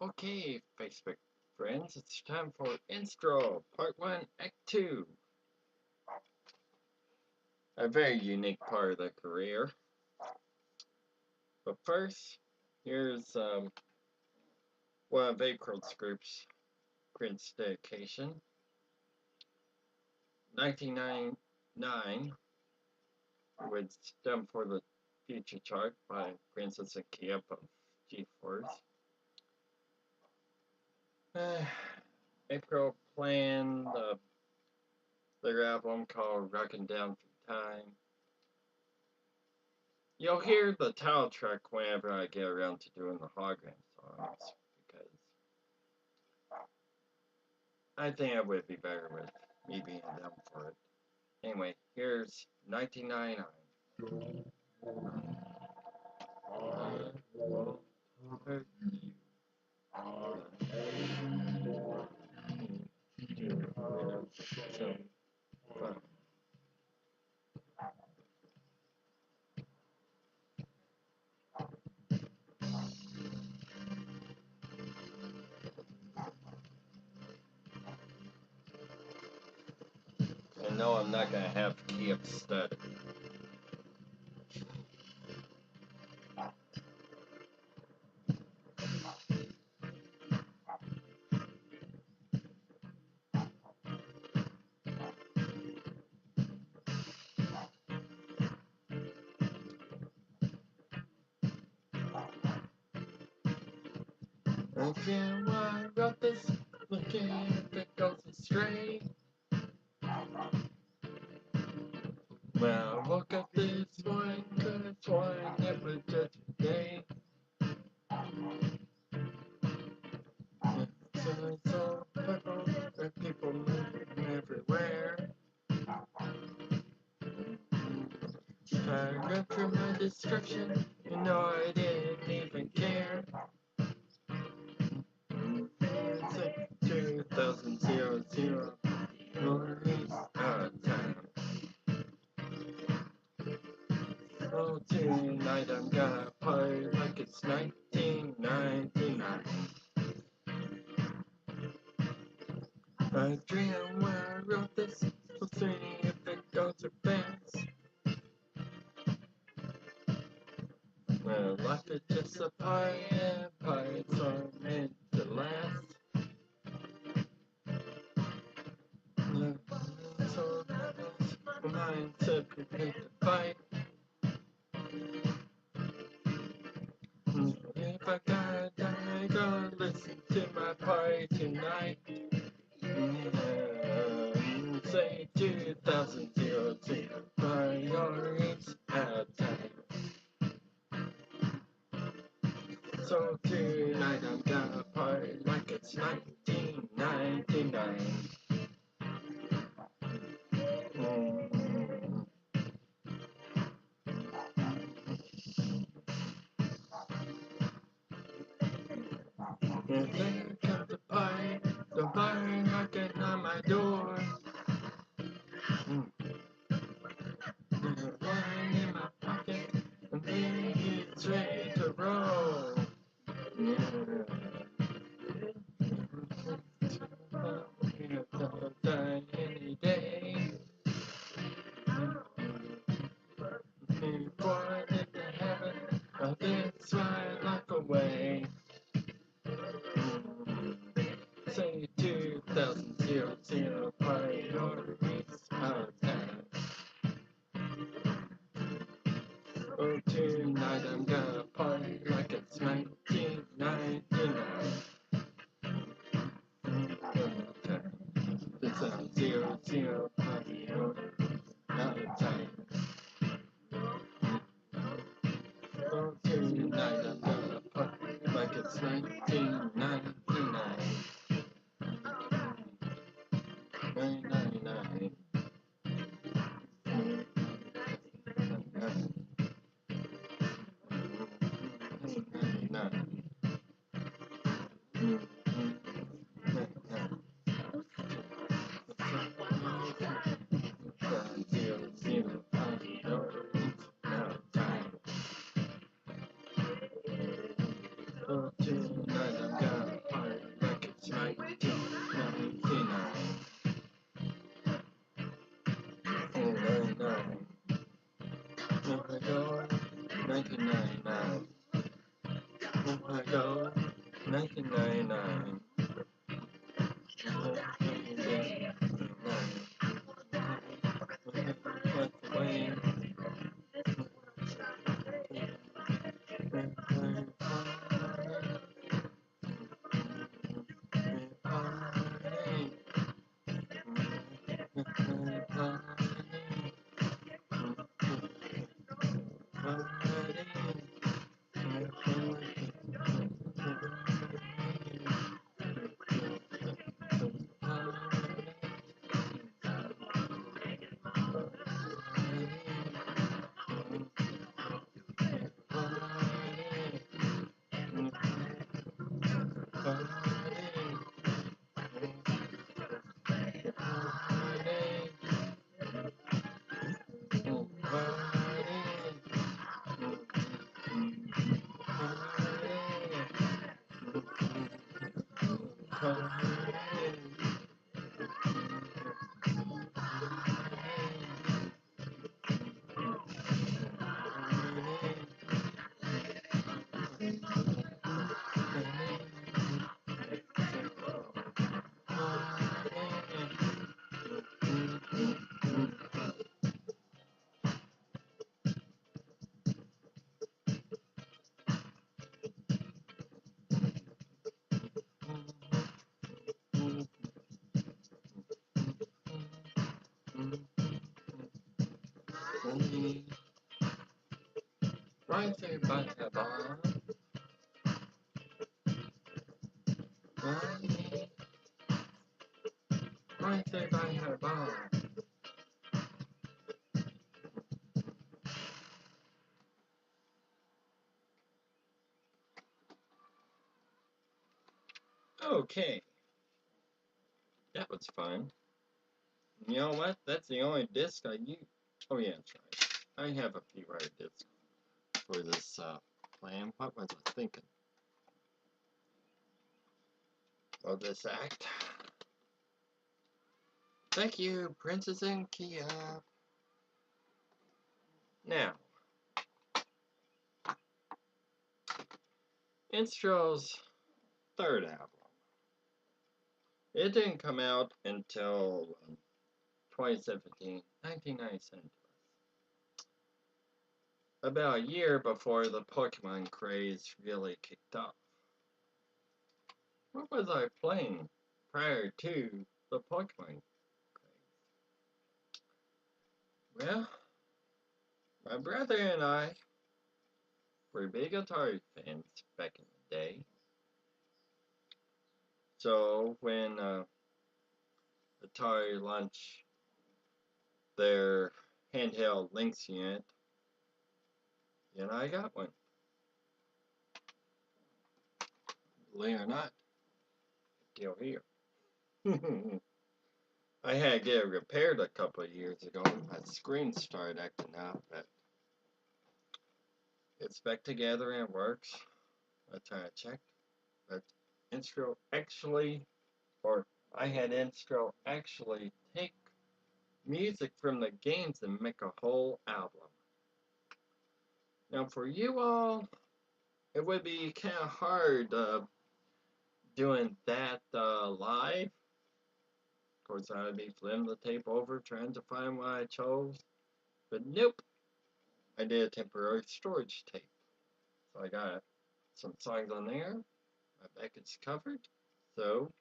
Okay, Facebook friends, it's time for INSTRO, Part 1, Act 2. A very unique part of the career. But first, here's one of April's group's Prince dedication. 1999 was done for the Future chart by Princess and Keyop of G-Force. April planned their album called Rockin' Down Through Time. You'll hear the title track whenever I get around to doing the hologram songs, because I think it would be better with me being down for it. Anyway, here's 1999. I won't hurt you. You have some fun. And no, I'm not gonna have Keyop stutter. Again, why I wrote this, looking if it goes astray. Well, I woke up this morning, could've sworn it was just a day. So purple, where people moving everywhere. I ran through my destruction, you know I didn't even care. It's like 2000, glories out of time. Oh, tonight I'm gonna party like it's 1999. I dream when I wrote this, we'll see if it goes to fast. Well, life is just a party, and parties are meant to last. So my mind said prepare to fight. If I gotta die, go listen to my party tonight. Say 2000, priorities out of time. So tonight I'm gonna party like it's 1999. And then comes the party, the party knocking on my door. There's wine in my pocket, and then it's ready to roll. We'll die any day. Before I get to heaven, I'll dance my life away. Say 2000, priorities out of time. Oh, tonight I'm gonna party like it's 1999. It's a 00 party out of time. Oh, tonight I'm gonna party like it's 1999. 1999. Oh, tonight I'm gonna ago, 1999. Right there by the bar. Right there by her bar. Okay, that was fun. You know what? That's the only disc I use. Oh yeah, that's right. I have a few other discs for this plan. What was I thinking? Oh, this act. Thank you, Princess and Keyop. Now, INSTRO's third album. It didn't come out until 2017, 1997. About a year before the Pokemon craze really kicked off. What was I playing prior to the Pokemon craze? Well, my brother and I were big Atari fans back in the day. So when Atari launched their handheld LYNX unit, and I got one. Believe it or not, still here. I had to get it repaired a couple of years ago. My screen started acting up, but it's back together and works. That's how I checked. But INSTRO actually, or I had INSTRO actually take music from the games and make a whole album. Now for you all, it would be kind of hard doing that live. Of course, I would be flipping the tape over trying to find what I chose. But nope, I did a temporary storage tape. So I got some songs on there. My back is covered. So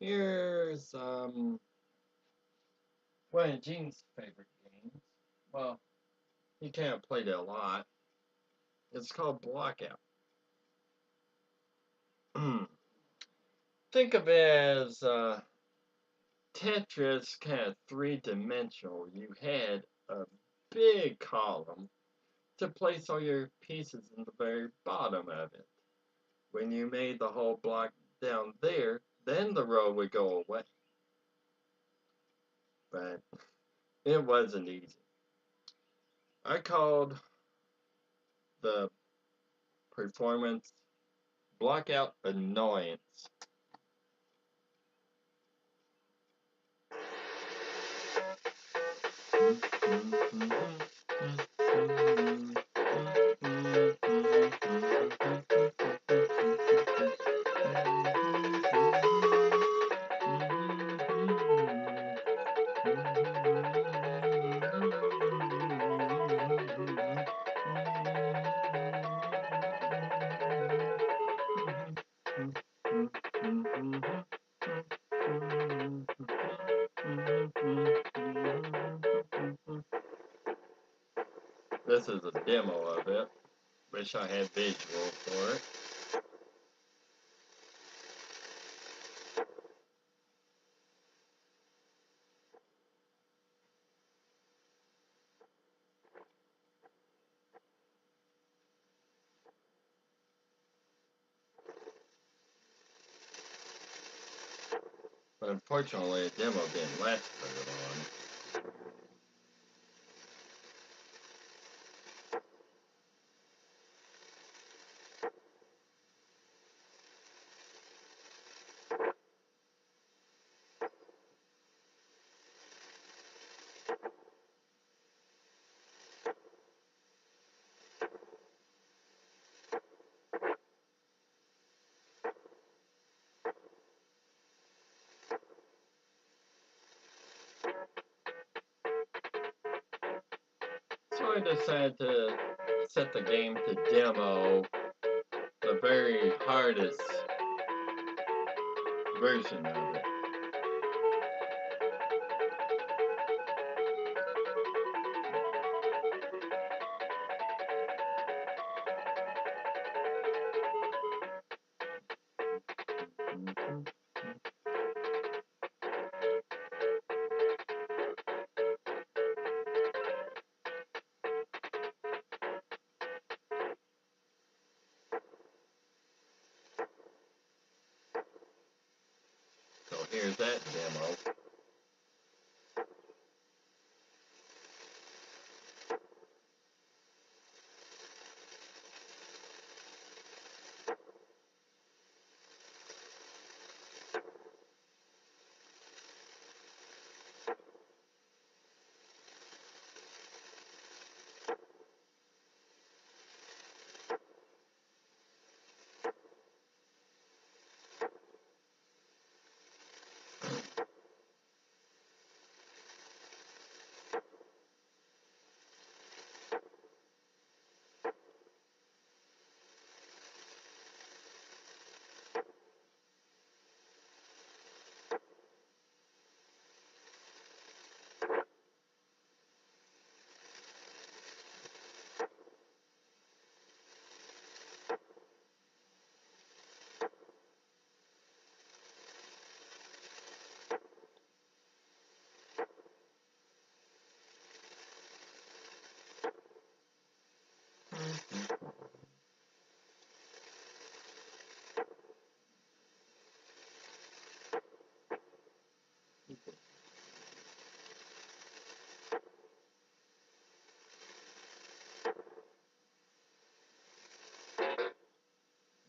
here's one of Gene's favorite games. Well, he can't play it a lot. It's called Blockout. Think of it as Tetris, kind of three-dimensional. You had a big column to place all your pieces in the very bottom of it. When you made the whole block down there, then the row would go away. But it wasn't easy. I called the performance Blockout Annoyance. This is a demo of it. Wish I had visual for it. But unfortunately, the demo didn't last very long. So I decided to set the game to demo the very hardest version of it. So here's that demo.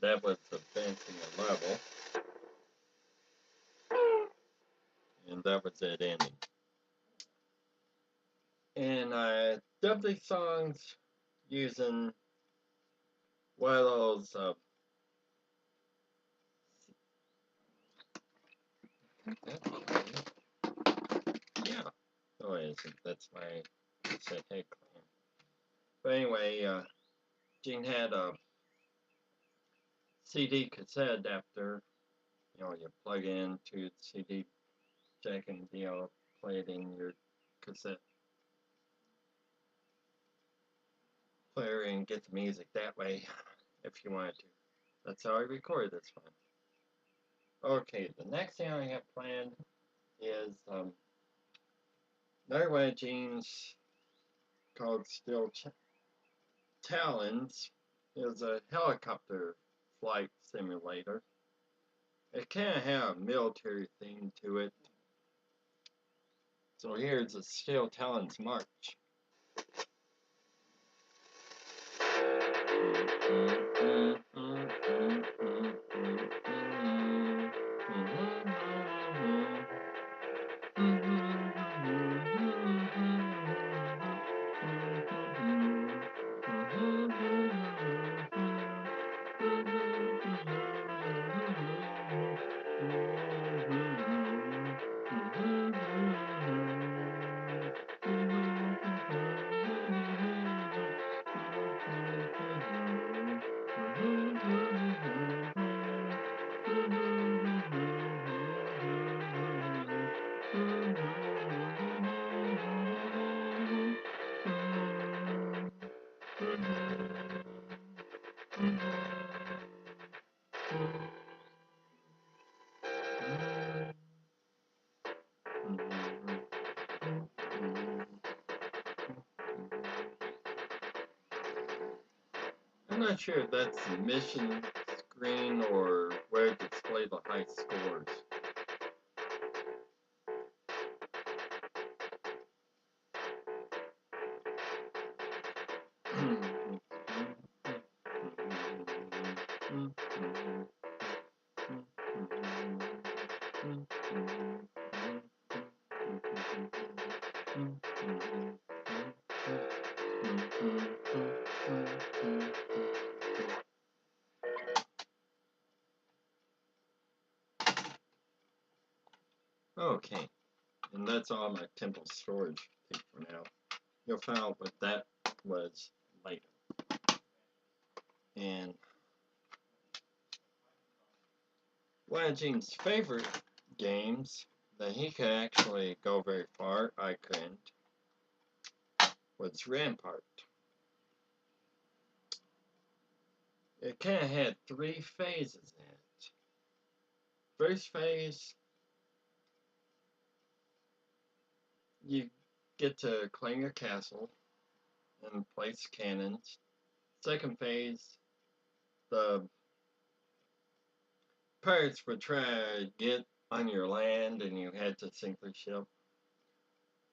That was advancing a level, and that was it ending. And definitely songs using one of those, yeah, oh, that's my cassette head clamp. But anyway, Gene had a CD cassette adapter, you plug into the CD jack and, play it in your cassette player and get the music that way if you wanted to. That's how I record this one. Okay, the next thing I have planned is another one of Gene's called Talons. Is a helicopter flight simulator. It kind of had a military theme to it. So here's a Steel Talons March. not sure if that's the mission screen or where to display the high scores. Okay, and that's all my temple storage thing for now. You'll find out what that was later. And one of Gene's favorite games that he could actually go very far, I couldn't, was Rampart. It kind of had 3 phases in it. First phase, you get to claim your castle and place cannons. Second phase, the pirates would try to get on your land and you had to sink their ship.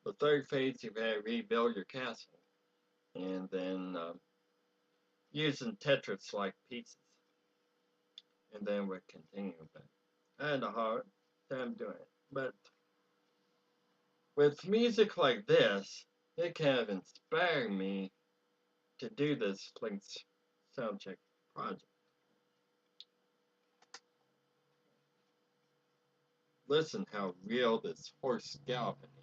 The third phase, you had to rebuild your castle and then using Tetris-like pieces. And then we'd continue with that. I had a hard time doing it, but with music like this, it kind of inspired me to do this LYNX Soundcheck project. Listen how real this horse galloping is.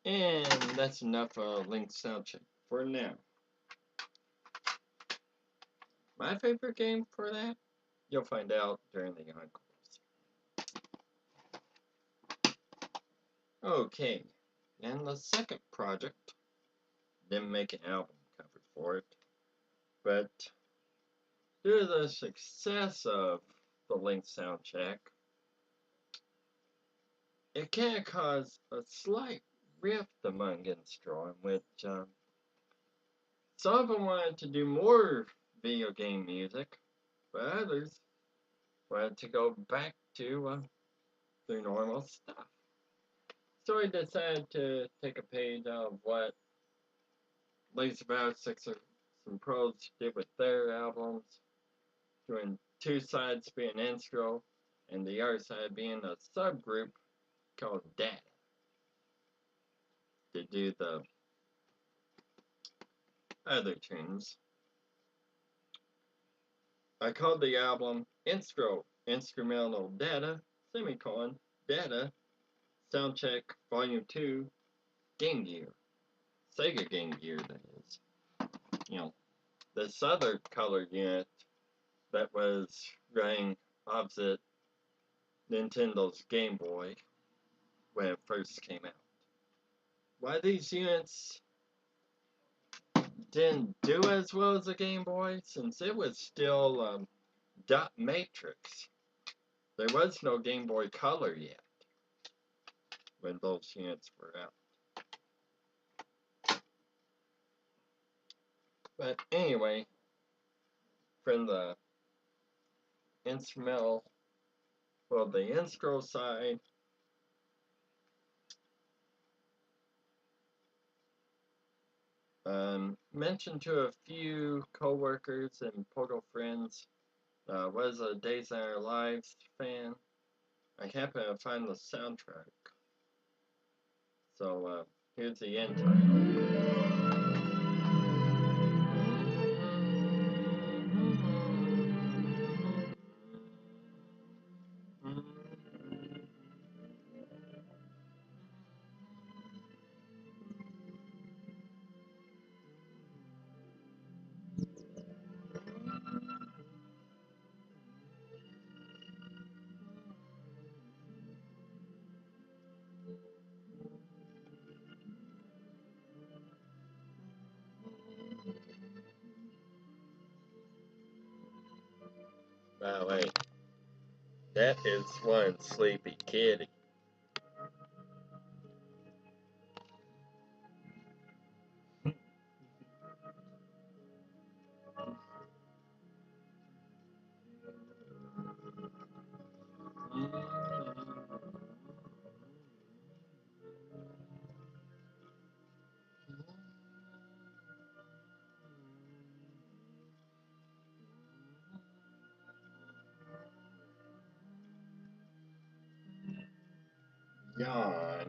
And that's enough LYNX Soundcheck for now. My favorite game for that? You'll find out during the encores. Okay, and the second project, didn't make an album cover for it, but due to the success of the LYNX Soundcheck, it kind of caused a slight rift among INSTRO, in which some of them wanted to do more video game music, but others wanted to go back to their normal stuff. So I decided to take a page out of what Lazy About 6 or some pros did with their albums, doing 2 sides being INSTRO, and the other side being a subgroup called Data, to do the other tunes. I called the album INSTRO Instrumental Data semicolon, data, Soundcheck, Volume 2, Game Gear. Sega Game Gear, that is. You know, this other color unit that was running opposite Nintendo's Game Boy when it first came out. Why these units didn't do as well as the Game Boy, since it was still dot matrix. There was no Game Boy Color yet when those units were out. But anyway, from the instrumental, well, the INSTRO side, mentioned to a few co-workers and Portal friends, was a Days in Our Lives fan. I happened to find the soundtrack. So, here's the end title. Oh, wait. That is one sleepy kitty. Yawn.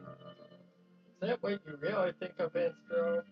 Is that what you really think of INSTRO?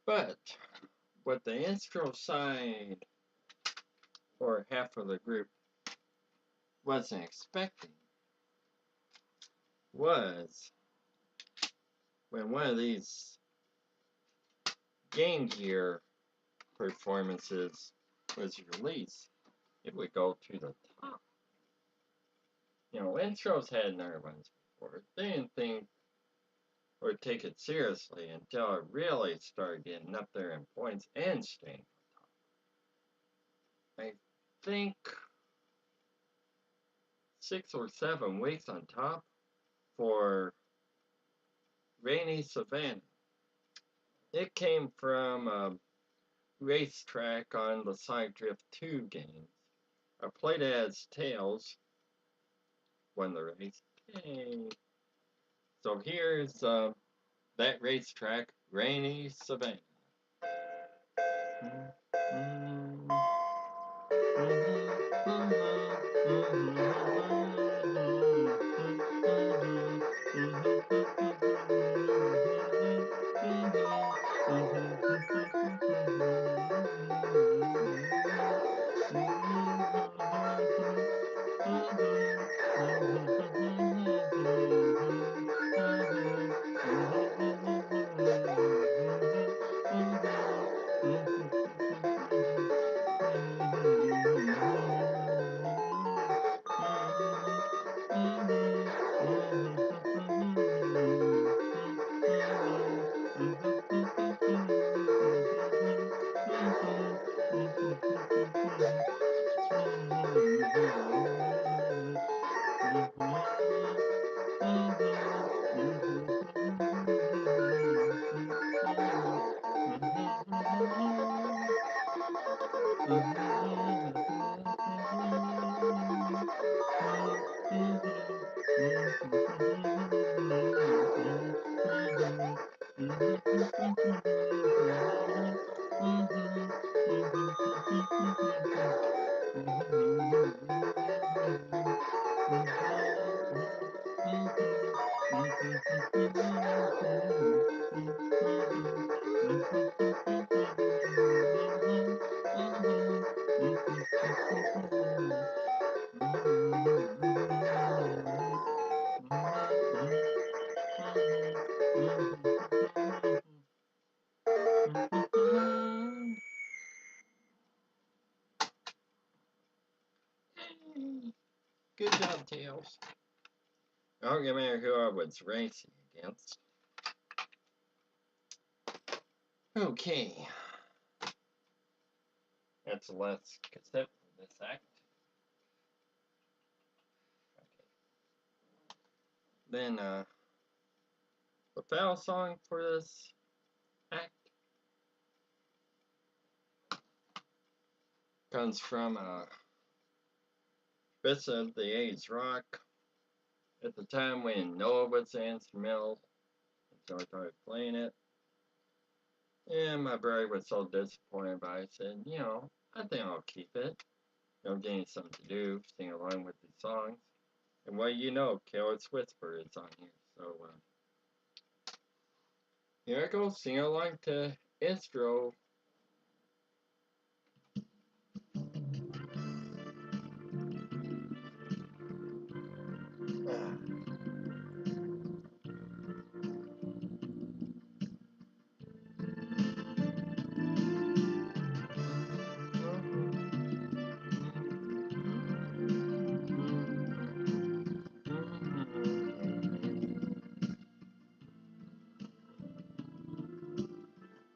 But what the INSTRO side, or half of the group, wasn't expecting was when one of these Game Gear performances was released, it would go to the top. You know, intros had never ones before. They didn't think or take it seriously until it really started getting up there in points and staying on top. I think 6 or 7 weeks on top for Rainy Savannah. It came from a racetrack on the Side Drift 2 games. I played it as Tails, won the race. Yay. So here's that racetrack, Rainy Savannah. Good job, Tails. I don't remember who I was racing against. Okay. That's the last cassette for this act. Okay. Then, the final song for this act comes from Best of the 80s Rock. At the time when Noah was the instrumental, so I started playing it. And my brother was so disappointed, but I said, you know, I think I'll keep it. You know, getting something to do, sing along with these songs. And well, you know, Careless Whisper is on here. So, here I go, sing along to INSTRO.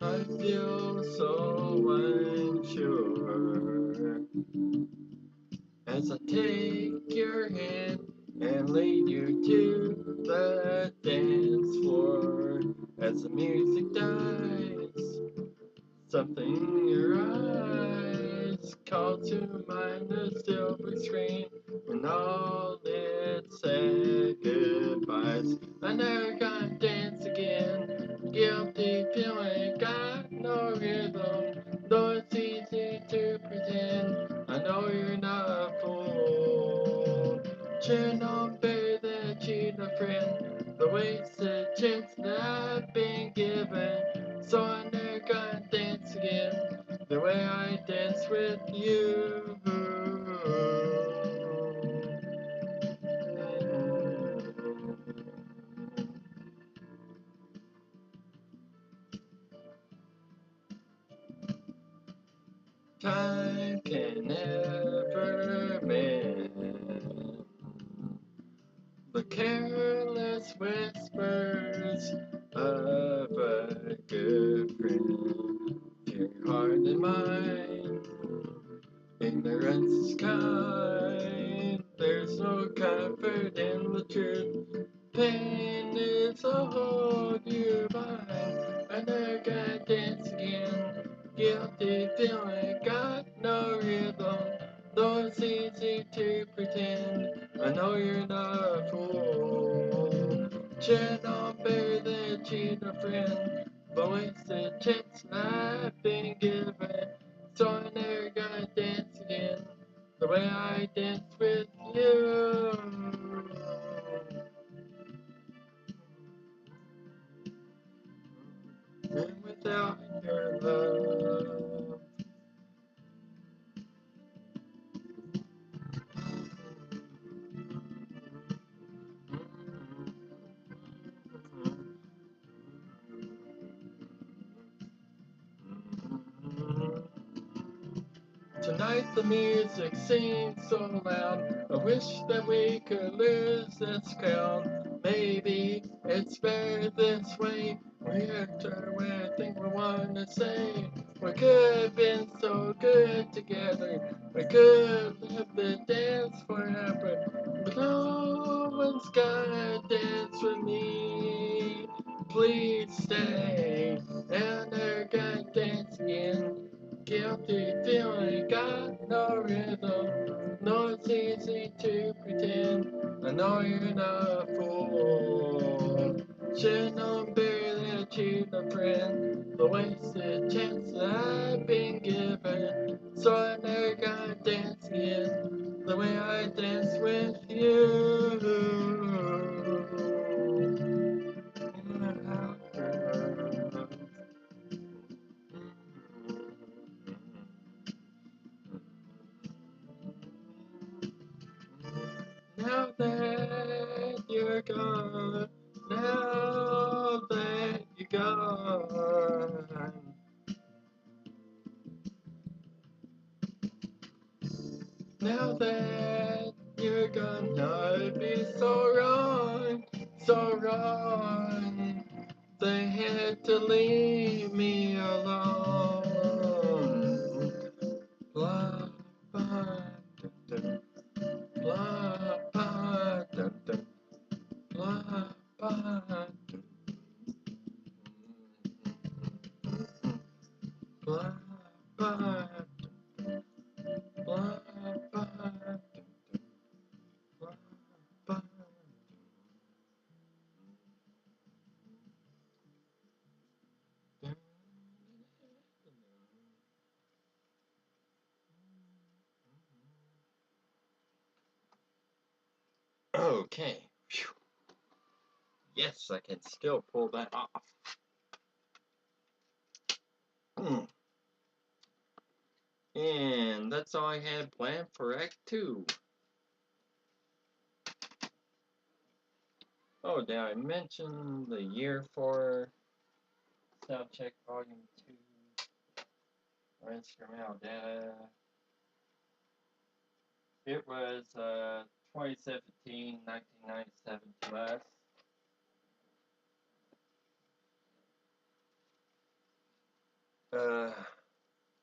I feel so unsure as I take your hand and lead you to the dance floor. As the music dies, something in your eyes calls to mind the silver screen and all its said goodbyes. I never gonna dance again. Guilty feeling, got no rhythm. Though it's easy to pretend, I know you're not a fool. Cheering on better than a cheating friend. The wasted chance that I've been given. So I never gonna dance again the way I dance with you. time can never mend the careless whispers of a good friend. Your heart and mind, ignorance is kind. There's no comfort in the truth. Pain is a hold you bind. Another guy dance again. Guilty feeling got no rhythm. Though it's easy to pretend. I know you're not a fool. Chin on better than cheat a friend. But wasted chance I've been given. So I never gonna dance again. The way I dance with you. And without your love. Tonight the music seems so loud. I wish that we could lose this crown. Maybe it's better this way. We're after everything we want to say. We could have been so good together. We could have the dance forever. But no one's gonna dance with me. Please stay, and they're gonna dance again. Guilty feeling got no rhythm. No, it's easy to pretend. I know you're not a fool. Should known better than to cheat a friend. The wasted chance that I've been given. So I never gonna dance again. The way I dance with you. Now that you're gone, now that you're gone, now that you're gone, I'd be so wrong, so wrong. They had to leave me alone. Blah, blah, dun, dun, blah, blah, dun, dun, blah, blah, dun, blah, blah, blah, blah, blah, blah. Okay. Phew. Yes, I can still pull that off. And that's all I had planned for Act 2. Oh, did I mention the year for Soundcheck Volume 2 or instrumental data? It was 2017, 1997 to us.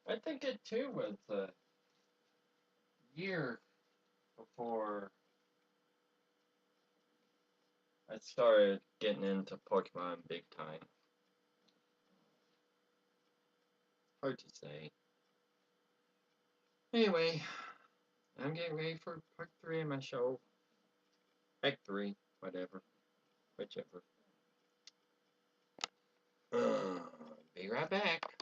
I think it too was a year before I started getting into Pokemon big time. Hard to say. Anyway, I'm getting ready for part 3 of my show. Act 3, whatever. Whichever. Be right back.